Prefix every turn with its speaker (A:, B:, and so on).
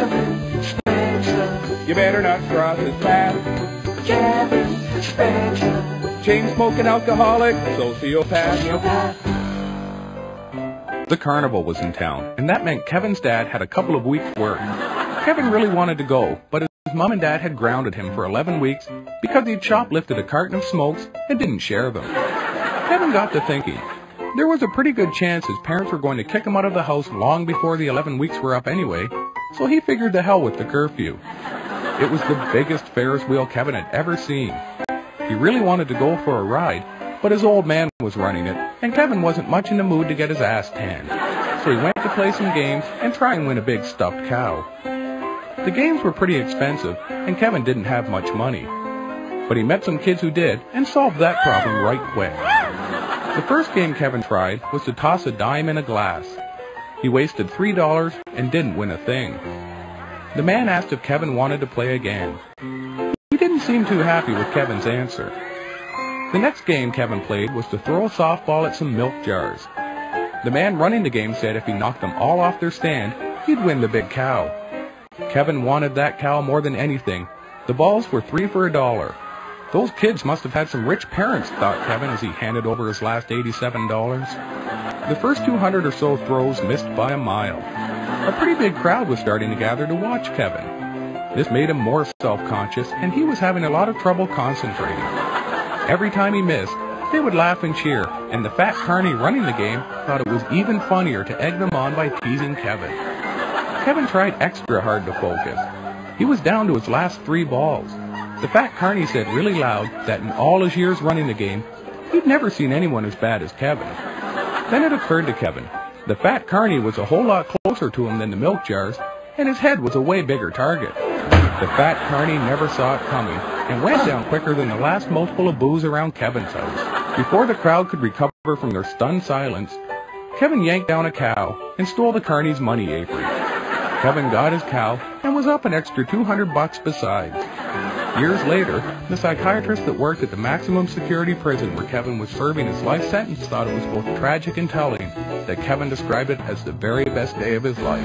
A: Kevin Spencer.
B: You better not cross his path.
A: Kevin Spencer.
B: Chain-smoking alcoholic, sociopath.
A: Sociopath.
B: The carnival was in town, and that meant Kevin's dad had a couple of weeks' work. Kevin really wanted to go, but his mom and dad had grounded him for 11 weeks because he'd shoplifted a carton of smokes and didn't share them. Kevin got to thinking. There was a pretty good chance his parents were going to kick him out of the house long before the 11 weeks were up anyway, so he figured the hell with the curfew. It was the biggest Ferris wheel Kevin had ever seen. He really wanted to go for a ride, but his old man was running it, and Kevin wasn't much in the mood to get his ass tanned. So he went to play some games and try and win a big stuffed cow. The games were pretty expensive, and Kevin didn't have much money. But he met some kids who did, and solved that problem right quick. The first game Kevin tried was to toss a dime in a glass. He wasted $3 and didn't win a thing. The man asked if Kevin wanted to play again. He didn't seem too happy with Kevin's answer. The next game Kevin played was to throw a softball at some milk jars. The man running the game said if he knocked them all off their stand, he'd win the big cow. Kevin wanted that cow more than anything. The balls were 3 for $1. Those kids must have had some rich parents, thought Kevin as he handed over his last $87. The first 200 or so throws missed by a mile. A pretty big crowd was starting to gather to watch Kevin. This made him more self-conscious, and he was having a lot of trouble concentrating. Every time he missed, they would laugh and cheer, and the fat carny running the game thought it was even funnier to egg them on by teasing Kevin. Kevin tried extra hard to focus. He was down to his last 3 balls. The fat carny said really loud that in all his years running the game, he'd never seen anyone as bad as Kevin. Then it occurred to Kevin, the fat carny was a whole lot closer to him than the milk jars, and his head was a way bigger target. The fat carny never saw it coming, and went down quicker than the last mouthful of booze around Kevin's house. Before the crowd could recover from their stunned silence, Kevin yanked down a cow and stole the carny's money apron. Kevin got his cow and was up an extra $200 besides. Years later, the psychiatrist that worked at the maximum security prison where Kevin was serving his life sentence thought it was both tragic and telling that Kevin described it as the very best day of his life.